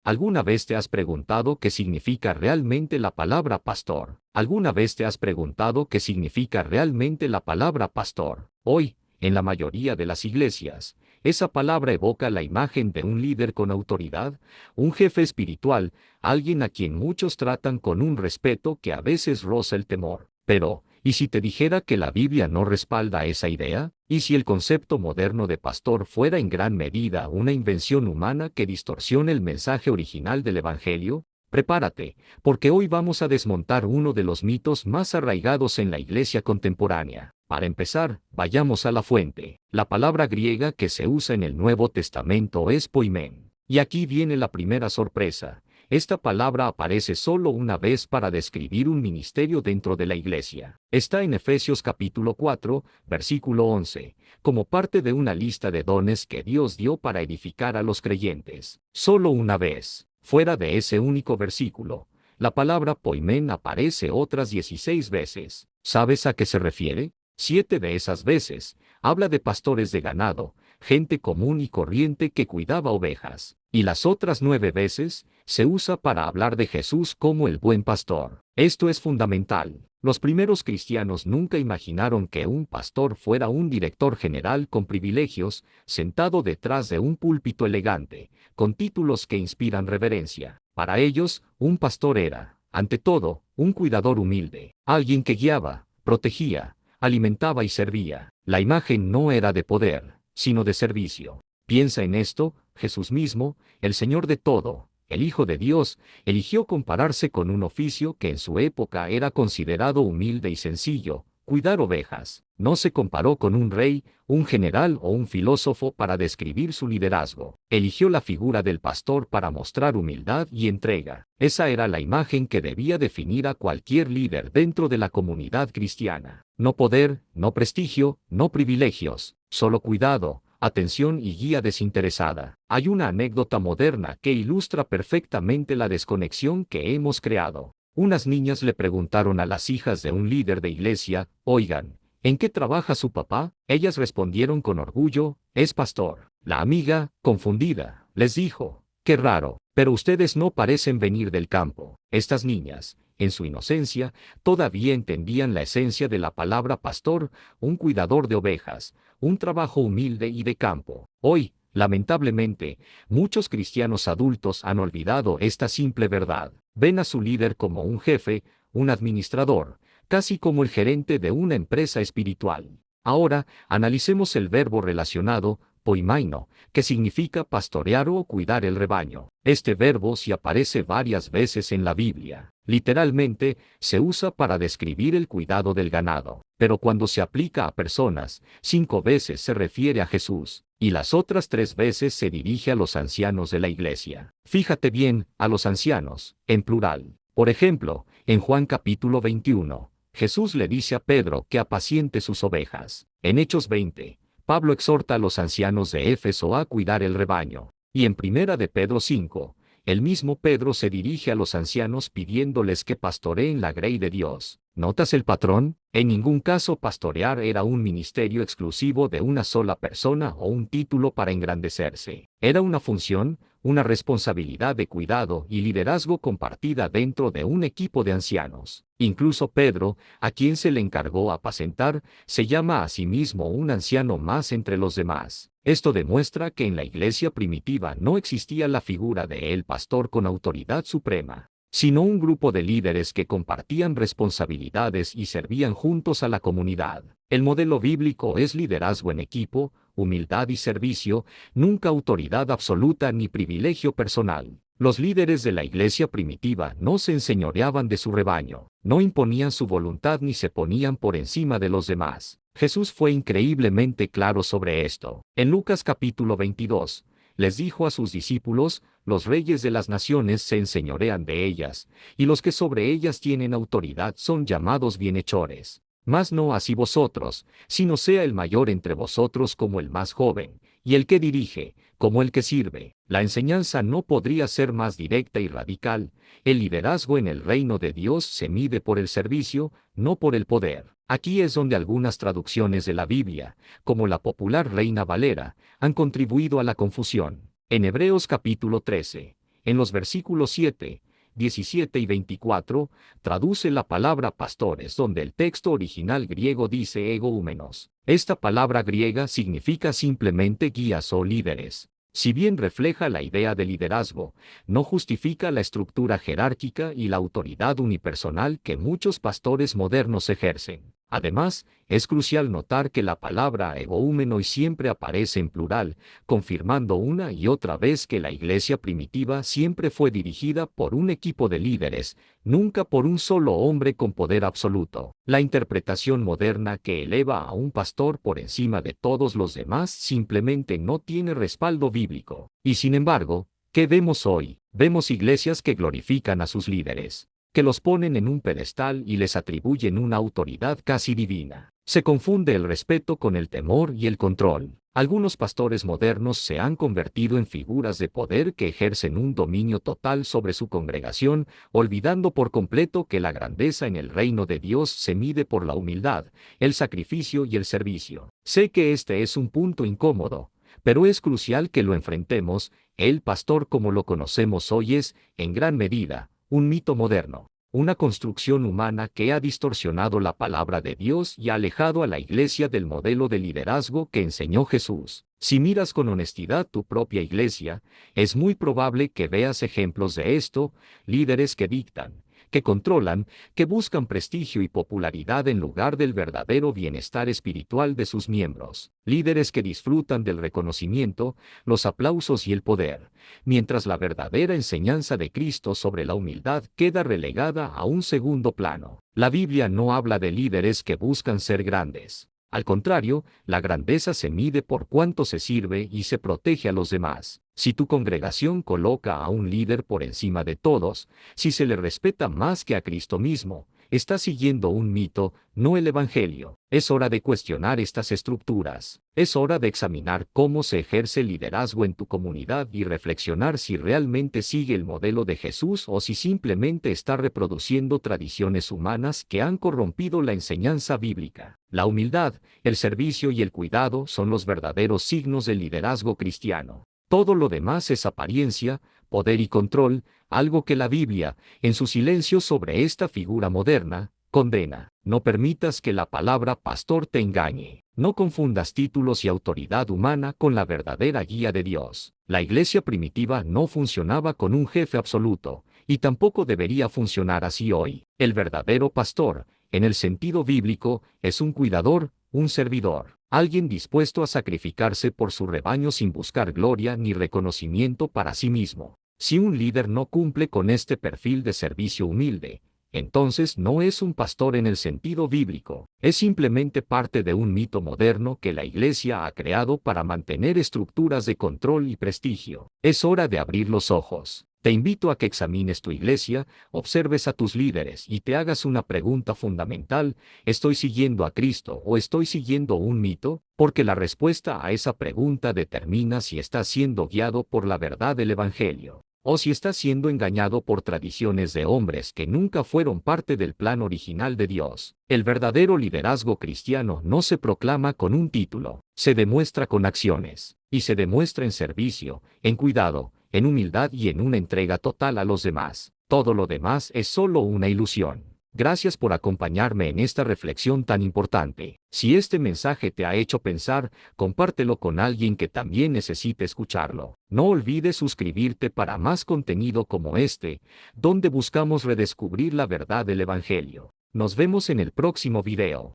¿Alguna vez te has preguntado qué significa realmente la palabra pastor? ¿Alguna vez te has preguntado qué significa realmente la palabra pastor? Hoy, en la mayoría de las iglesias, esa palabra evoca la imagen de un líder con autoridad, un jefe espiritual, alguien a quien muchos tratan con un respeto que a veces roza el temor. Pero, ¿y si te dijera que la Biblia no respalda esa idea? ¿Y si el concepto moderno de pastor fuera en gran medida una invención humana que distorsiona el mensaje original del Evangelio? Prepárate, porque hoy vamos a desmontar uno de los mitos más arraigados en la iglesia contemporánea. Para empezar, vayamos a la fuente. La palabra griega que se usa en el Nuevo Testamento es poimen. Y aquí viene la primera sorpresa. Esta palabra aparece solo una vez para describir un ministerio dentro de la iglesia. Está en Efesios capítulo 4, versículo 11, como parte de una lista de dones que Dios dio para edificar a los creyentes. Solo una vez. Fuera de ese único versículo, la palabra poimen aparece otras 16 veces. ¿Sabes a qué se refiere? 7 de esas veces, habla de pastores de ganado, gente común y corriente que cuidaba ovejas, y las otras 9 veces, se usa para hablar de Jesús como el buen pastor. Esto es fundamental. Los primeros cristianos nunca imaginaron que un pastor fuera un director general con privilegios, sentado detrás de un púlpito elegante, con títulos que inspiran reverencia. Para ellos, un pastor era, ante todo, un cuidador humilde, alguien que guiaba, protegía, alimentaba y servía. La imagen no era de poder, sino de servicio. Piensa en esto, Jesús mismo, el Señor de todo, el Hijo de Dios, eligió compararse con un oficio que en su época era considerado humilde y sencillo, cuidar ovejas. No se comparó con un rey, un general o un filósofo para describir su liderazgo. Eligió la figura del pastor para mostrar humildad y entrega. Esa era la imagen que debía definir a cualquier líder dentro de la comunidad cristiana. No poder, no prestigio, no privilegios, solo cuidado, atención y guía desinteresada. Hay una anécdota moderna que ilustra perfectamente la desconexión que hemos creado. Unas niñas le preguntaron a las hijas de un líder de iglesia, oigan, ¿en qué trabaja su papá? Ellas respondieron con orgullo, es pastor. La amiga, confundida, les dijo, qué raro, pero ustedes no parecen venir del campo. Estas niñas, en su inocencia, todavía entendían la esencia de la palabra pastor, un cuidador de ovejas, un trabajo humilde y de campo. Hoy, lamentablemente, muchos cristianos adultos han olvidado esta simple verdad. Ven a su líder como un jefe, un administrador, casi como el gerente de una empresa espiritual. Ahora, analicemos el verbo relacionado, poimaino, que significa pastorear o cuidar el rebaño. Este verbo sí aparece varias veces en la Biblia. Literalmente, se usa para describir el cuidado del ganado, pero cuando se aplica a personas, 5 veces se refiere a Jesús, y las otras 3 veces se dirige a los ancianos de la iglesia. Fíjate bien, a los ancianos, en plural. Por ejemplo, en Juan capítulo 21, Jesús le dice a Pedro que apaciente sus ovejas. En Hechos 20, Pablo exhorta a los ancianos de Éfeso a cuidar el rebaño. Y en Primera de Pedro 5, el mismo Pedro se dirige a los ancianos pidiéndoles que pastoreen la grey de Dios. ¿Notas el patrón? En ningún caso pastorear era un ministerio exclusivo de una sola persona o un título para engrandecerse. Era una función, una responsabilidad de cuidado y liderazgo compartida dentro de un equipo de ancianos. Incluso Pedro, a quien se le encargó apacentar, se llama a sí mismo un anciano más entre los demás. Esto demuestra que en la iglesia primitiva no existía la figura de el pastor con autoridad suprema, sino un grupo de líderes que compartían responsabilidades y servían juntos a la comunidad. El modelo bíblico es liderazgo en equipo, humildad y servicio, nunca autoridad absoluta ni privilegio personal. Los líderes de la iglesia primitiva no se enseñoreaban de su rebaño, no imponían su voluntad ni se ponían por encima de los demás. Jesús fue increíblemente claro sobre esto. En Lucas capítulo 22, les dijo a sus discípulos, los reyes de las naciones se enseñorean de ellas, y los que sobre ellas tienen autoridad son llamados bienhechores. Mas no así vosotros, sino sea el mayor entre vosotros como el más joven, y el que dirige, como el que sirve. La enseñanza no podría ser más directa y radical. El liderazgo en el reino de Dios se mide por el servicio, no por el poder. Aquí es donde algunas traducciones de la Biblia, como la popular Reina Valera, han contribuido a la confusión. En Hebreos capítulo 13, En los versículos 7, 17 y 24, traduce la palabra pastores, donde el texto original griego dice egoumenos. Esta palabra griega significa simplemente guías o líderes. Si bien refleja la idea de liderazgo, no justifica la estructura jerárquica y la autoridad unipersonal que muchos pastores modernos ejercen. Además, es crucial notar que la palabra egoumenoi siempre aparece en plural, confirmando una y otra vez que la iglesia primitiva siempre fue dirigida por un equipo de líderes, nunca por un solo hombre con poder absoluto. La interpretación moderna que eleva a un pastor por encima de todos los demás simplemente no tiene respaldo bíblico. Y sin embargo, ¿qué vemos hoy? Vemos iglesias que glorifican a sus líderes, que los ponen en un pedestal y les atribuyen una autoridad casi divina. Se confunde el respeto con el temor y el control. Algunos pastores modernos se han convertido en figuras de poder que ejercen un dominio total sobre su congregación, olvidando por completo que la grandeza en el reino de Dios se mide por la humildad, el sacrificio y el servicio. Sé que este es un punto incómodo, pero es crucial que lo enfrentemos. El pastor como lo conocemos hoy es, en gran medida, un mito moderno, una construcción humana que ha distorsionado la palabra de Dios y ha alejado a la iglesia del modelo de liderazgo que enseñó Jesús. Si miras con honestidad tu propia iglesia, es muy probable que veas ejemplos de esto: líderes que dictan, que controlan, que buscan prestigio y popularidad en lugar del verdadero bienestar espiritual de sus miembros. Líderes que disfrutan del reconocimiento, los aplausos y el poder, mientras la verdadera enseñanza de Cristo sobre la humildad queda relegada a un segundo plano. La Biblia no habla de líderes que buscan ser grandes. Al contrario, la grandeza se mide por cuánto se sirve y se protege a los demás. Si tu congregación coloca a un líder por encima de todos, si se le respeta más que a Cristo mismo, está siguiendo un mito, no el Evangelio. Es hora de cuestionar estas estructuras. Es hora de examinar cómo se ejerce el liderazgo en tu comunidad y reflexionar si realmente sigue el modelo de Jesús o si simplemente está reproduciendo tradiciones humanas que han corrompido la enseñanza bíblica. La humildad, el servicio y el cuidado son los verdaderos signos del liderazgo cristiano. Todo lo demás es apariencia, poder y control, algo que la Biblia, en su silencio sobre esta figura moderna, condena. No permitas que la palabra pastor te engañe. No confundas títulos y autoridad humana con la verdadera guía de Dios. La iglesia primitiva no funcionaba con un jefe absoluto, y tampoco debería funcionar así hoy. El verdadero pastor, en el sentido bíblico, es un cuidador, un servidor, alguien dispuesto a sacrificarse por su rebaño sin buscar gloria ni reconocimiento para sí mismo. Si un líder no cumple con este perfil de servicio humilde, entonces no es un pastor en el sentido bíblico, es simplemente parte de un mito moderno que la iglesia ha creado para mantener estructuras de control y prestigio. Es hora de abrir los ojos. Te invito a que examines tu iglesia, observes a tus líderes y te hagas una pregunta fundamental: ¿estoy siguiendo a Cristo o estoy siguiendo un mito? Porque la respuesta a esa pregunta determina si estás siendo guiado por la verdad del Evangelio, o si estás siendo engañado por tradiciones de hombres que nunca fueron parte del plan original de Dios. El verdadero liderazgo cristiano no se proclama con un título, se demuestra con acciones, y se demuestra en servicio, en cuidado, en humildad y en una entrega total a los demás. Todo lo demás es solo una ilusión. Gracias por acompañarme en esta reflexión tan importante. Si este mensaje te ha hecho pensar, compártelo con alguien que también necesite escucharlo. No olvides suscribirte para más contenido como este, donde buscamos redescubrir la verdad del Evangelio. Nos vemos en el próximo video.